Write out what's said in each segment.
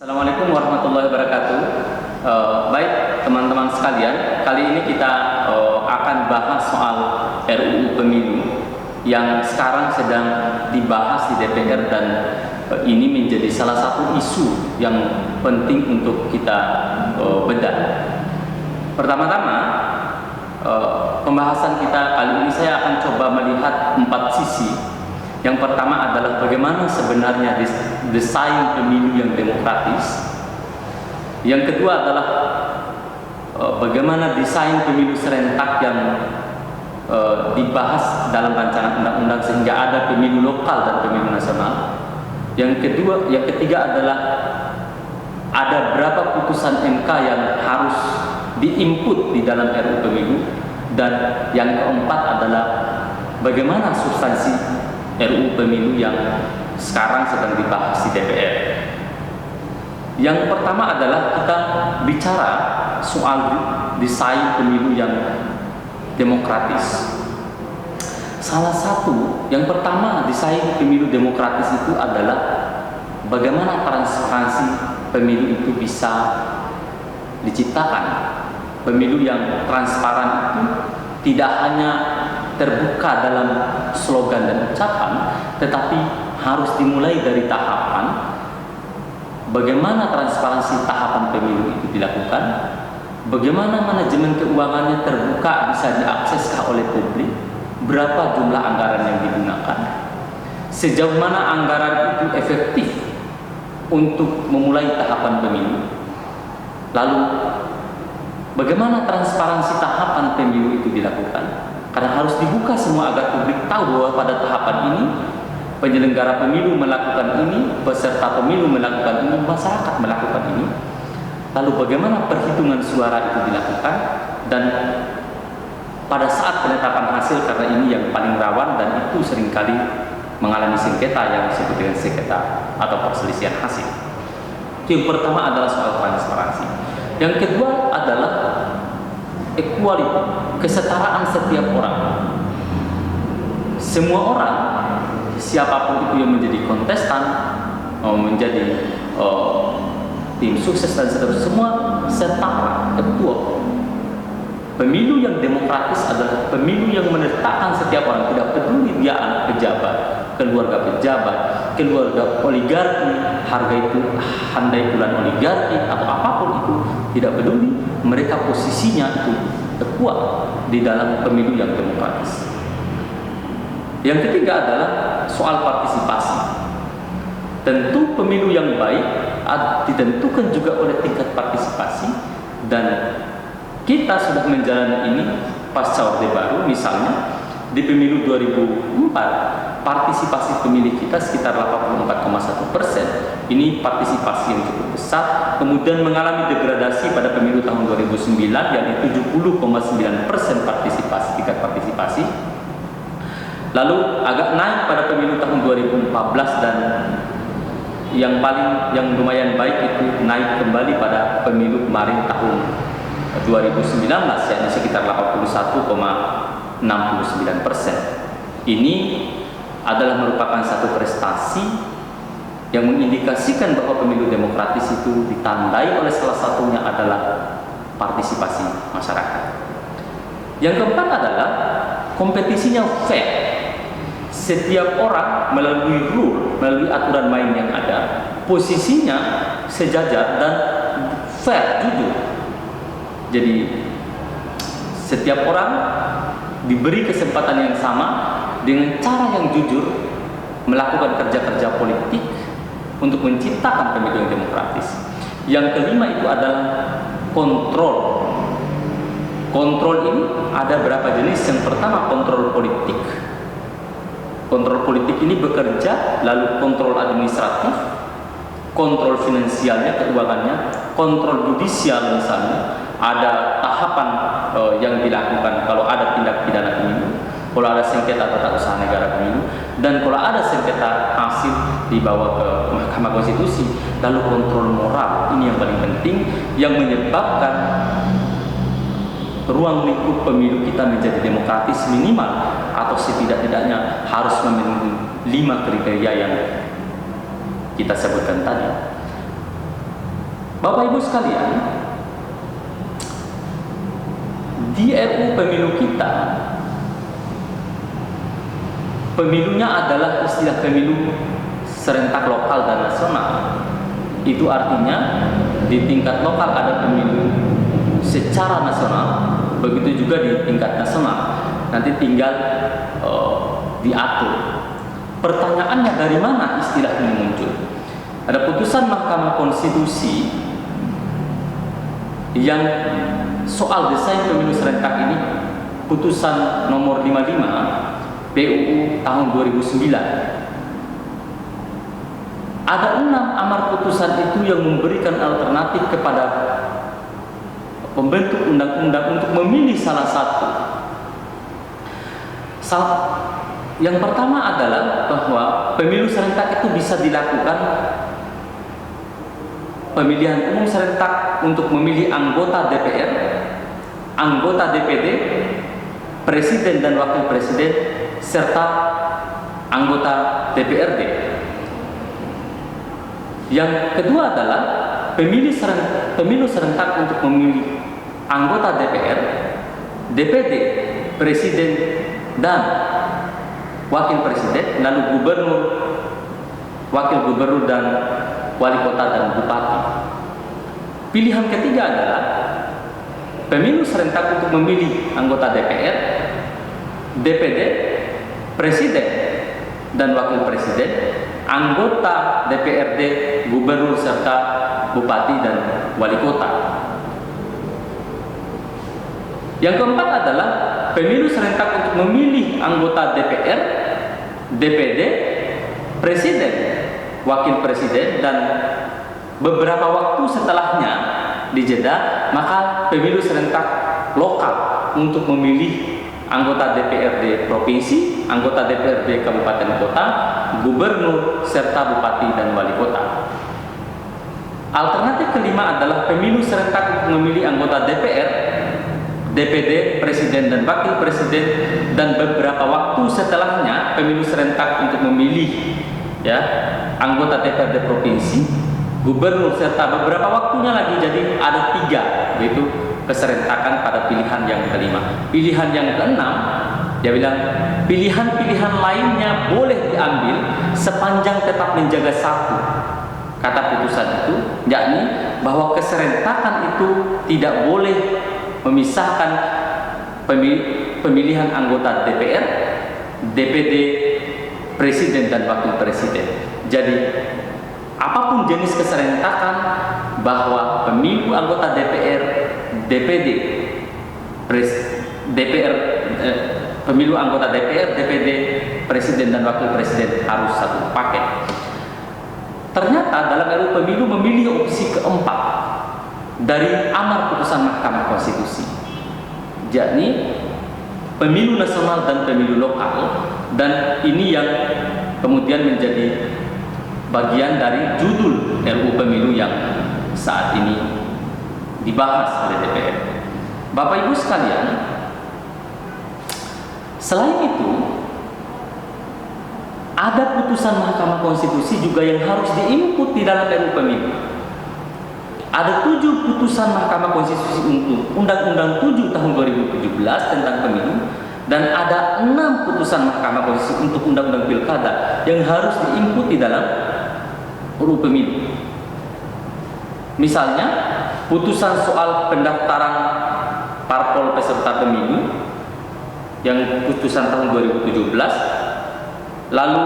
Assalamualaikum warahmatullahi wabarakatuh. Baik teman-teman sekalian, kali ini kita akan bahas soal RUU Pemilu yang sekarang sedang dibahas di DPR dan ini menjadi salah satu isu yang penting untuk kita bedah. Pertama-tama, pembahasan kita kali ini saya akan coba melihat 4 sisi. Yang pertama adalah bagaimana sebenarnya desain pemilu yang demokratis. Yang kedua adalah bagaimana desain pemilu serentak yang dibahas dalam rancangan undang-undang sehingga ada pemilu lokal dan pemilu nasional. Yang ketiga adalah ada berapa putusan MK yang harus diinput di dalam RUU Pemilu, dan yang keempat adalah bagaimana substansi RUU Pemilu yang sekarang sedang dibahas di DPR. Yang pertama adalah kita bicara soal desain pemilu yang demokratis. Salah satu yang pertama desain pemilu demokratis itu adalah bagaimana transparansi pemilu itu bisa diciptakan. Pemilu yang transparan itu tidak hanya terbuka dalam slogan dan ucapan, tetapi harus dimulai dari tahapan. Bagaimana transparansi tahapan pemilu itu dilakukan? Bagaimana manajemen keuangannya terbuka, bisa diakseskah oleh publik? Berapa jumlah anggaran yang digunakan? Sejauh mana anggaran itu efektif untuk memulai tahapan pemilu? Lalu, bagaimana transparansi tahapan pemilu itu dilakukan? Karena harus dibuka semua agar publik tahu bahwa pada tahapan ini penyelenggara pemilu melakukan ini, peserta pemilu melakukan ini, masyarakat melakukan ini. Lalu bagaimana perhitungan suara itu dilakukan, dan pada saat penetapan hasil, karena ini yang paling rawan dan itu seringkali mengalami sengketa yang disebut dengan sengketa atau perselisihan hasil. Yang pertama adalah soal transparansi. Yang kedua adalah equality, kesetaraan setiap orang. Semua orang, siapapun itu yang menjadi kontestan, menjadi tim sukses dan seterusnya, semua setara, equal. Pemilu yang demokratis adalah pemilu yang meletakkan setiap orang, tidak peduli dia anak pejabat, keluarga pejabat, keluarga oligarki, harga itu handai bulan oligarki atau apapun itu, tidak peduli, mereka posisinya itu kuat di dalam pemilu yang demokratis. Yang ketiga adalah soal partisipasi. Tentu pemilu yang baik ditentukan juga oleh tingkat partisipasi, dan kita sudah menjalani ini pasca Orde Baru. Misalnya di pemilu 2004 partisipasi pemilih kita sekitar 84,1%. Ini partisipasi yang cukup besar. Kemudian mengalami degradasi pada pemilu tahun 2009, yakni 70,9% partisipasi, tingkat partisipasi. Lalu agak naik pada pemilu tahun 2014, dan yang lumayan baik itu naik kembali pada pemilu kemarin tahun 2019, yakni sekitar 81,69%. Ini adalah merupakan satu prestasi yang mengindikasikan bahwa pemilu demokratis itu ditandai oleh salah satunya adalah partisipasi masyarakat. Yang keempat adalah kompetisinya fair. Setiap orang melalui aturan main yang ada, posisinya sejajar dan fair, jujur. Jadi setiap orang diberi kesempatan yang sama dengan cara yang jujur melakukan kerja-kerja politik untuk menciptakan pemilu yang demokratis. Yang kelima itu adalah kontrol. Kontrol ini ada berapa jenis? Yang pertama kontrol politik. Kontrol politik ini bekerja, lalu kontrol administratif, kontrol finansialnya, keuangannya, kontrol judisial misalnya. Ada tahapan yang dilakukan kalau ada tindak pidana pemilu, kalau ada sengketa tata usaha negara pemilu, dan kalau ada sengketa hasil dibawa ke Mahkamah Konstitusi. Lalu kontrol moral, ini yang paling penting, yang menyebabkan ruang lingkup pemilu kita menjadi demokratis minimal atau setidak-tidaknya harus memenuhi 5 kriteria yang kita sebutkan tadi. Bapak Ibu sekalian, di RUU pemilu kita, pemilunya adalah istilah pemilu serentak lokal dan nasional. Itu artinya di tingkat lokal ada pemilu secara nasional, begitu juga di tingkat nasional. Nanti tinggal diatur. Pertanyaannya, dari mana istilah ini muncul? Ada putusan Mahkamah Konstitusi yang soal desain pemilu serentak ini, putusan nomor 55 PUU tahun 2009. Ada 6 amar putusan itu yang memberikan alternatif kepada pembentuk undang-undang untuk memilih salah satu. Yang pertama adalah bahwa pemilu serentak itu bisa dilakukan pemilihan umum serentak untuk memilih anggota DPR, anggota DPD, presiden dan wakil presiden, serta anggota DPRD. Yang kedua adalah pemilu serentak untuk memilih anggota DPR, DPD, presiden dan wakil presiden, lalu gubernur, wakil gubernur dan wali kota dan bupati. Pilihan ketiga adalah pemilu serentak untuk memilih anggota DPR, DPD, presiden dan wakil presiden, anggota DPRD, gubernur serta bupati dan wali kota. Yang keempat adalah pemilu serentak untuk memilih anggota DPR, DPD, presiden, wakil presiden dan beberapa waktu setelahnya dijeda, maka pemilu serentak lokal untuk memilih anggota DPRD provinsi, anggota DPRD kabupaten kota, gubernur serta bupati dan wali kota. Alternatif kelima adalah pemilu serentak untuk memilih anggota DPR, DPD, presiden dan wakil presiden, dan beberapa waktu setelahnya pemilu serentak untuk memilih anggota DPRD provinsi, gubernur serta beberapa waktunya lagi. Jadi ada 3, yaitu keserentakan pada pilihan yang kelima. Pilihan yang keenam, dia bilang pilihan-pilihan lainnya boleh diambil sepanjang tetap menjaga satu. Kata putusan itu, yakni bahwa keserentakan itu tidak boleh memisahkan pemilihan anggota DPR, DPD, presiden dan wakil presiden. Jadi apapun jenis keserentakan, bahwa pemilu anggota DPR, DPD, pemilu anggota DPR, DPD, presiden dan wakil presiden harus satu paket. Ternyata dalam RUU pemilu memilih opsi keempat dari amar putusan Mahkamah Konstitusi, yakni pemilu nasional dan pemilu lokal, dan ini yang kemudian menjadi bagian dari judul RUU pemilu yang saat ini dibahas oleh DPR. Bapak Ibu sekalian, selain itu ada putusan Mahkamah Konstitusi juga yang harus diinput di dalam RUU pemilu. Ada 7 putusan Mahkamah Konstitusi untuk Undang-Undang 7 tahun 2017 tentang pemilu, dan ada 6 putusan Mahkamah Konstitusi untuk Undang-Undang Pilkada yang harus diinput di dalam RUU pemilu. Misalnya, putusan soal pendaftaran parpol peserta pemilu yang putusan tahun 2017, lalu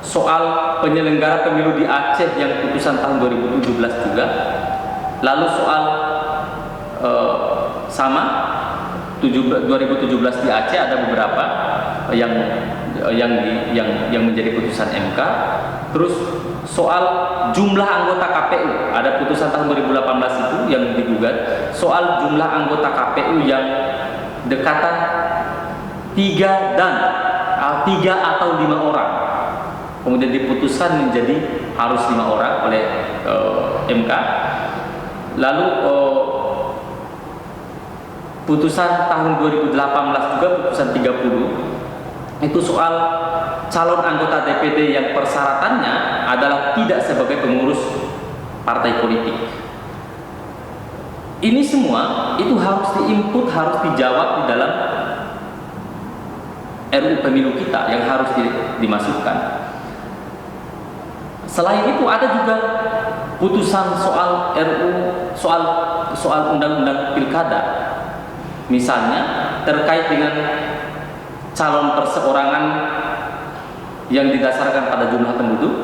soal penyelenggara pemilu di Aceh yang putusan tahun 2017 juga, lalu soal sama 2017 di Aceh ada beberapa yang menjadi putusan MK. Terus soal jumlah anggota KPU ada putusan tahun 2018 itu yang digugat, soal jumlah anggota KPU yang dekatan 3 atau 5 orang, kemudian diputuskan menjadi harus 5 orang oleh MK. Lalu putusan tahun 2018 juga putusan 30 itu soal calon anggota DPD yang persyaratannya adalah tidak sebagai pengurus partai politik. Ini semua itu harus diinput, harus dijawab di dalam RUU pemilu kita yang harus dimasukkan. Selain itu ada juga putusan soal RUU soal undang-undang pilkada. Misalnya terkait dengan calon perseorangan yang didasarkan pada jumlah penduduk,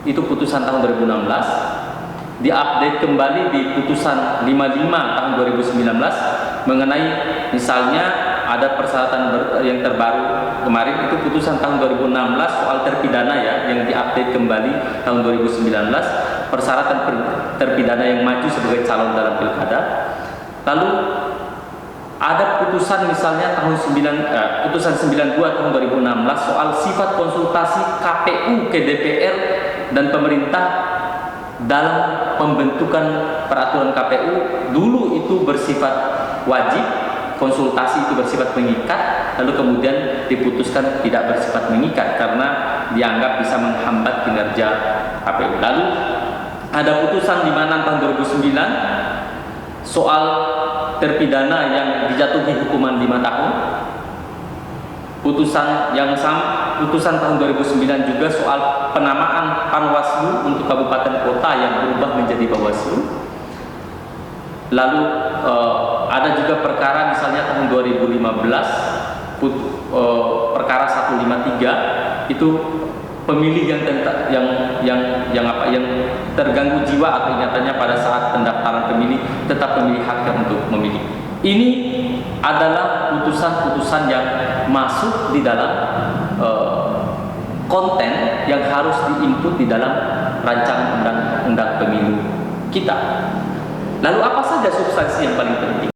itu putusan tahun 2016, diupdate kembali di putusan 55 tahun 2019 mengenai misalnya ada persyaratan yang terbaru kemarin, itu putusan tahun 2016 soal terpidana ya, yang diupdate kembali tahun 2019, persyaratan terpidana yang maju sebagai calon dalam pilkada. Lalu ada putusan misalnya putusan 92 tahun 2016 soal sifat konsultasi KPU ke DPR dan pemerintah dalam pembentukan peraturan KPU. Dulu itu bersifat wajib, konsultasi itu bersifat mengikat, lalu kemudian diputuskan tidak bersifat mengikat karena dianggap bisa menghambat kinerja KPU. Lalu ada putusan di mana tahun 2009 soal terpidana yang dijatuhi hukuman 5 tahun. Putusan tahun 2009 juga soal penamaan Panwaslu untuk kabupaten kota yang berubah menjadi Bawaslu. Lalu ada juga perkara misalnya tahun 2015 perkara 153 itu pemilih yang terganggu jiwa atau ingatannya pada saat pendaftaran pemilih tetap memilih haknya untuk memilih. Ini adalah putusan-putusan yang masuk di dalam konten yang harus diinput di dalam rancangan undang-undang pemilu kita. Lalu apa saja substansi yang paling penting?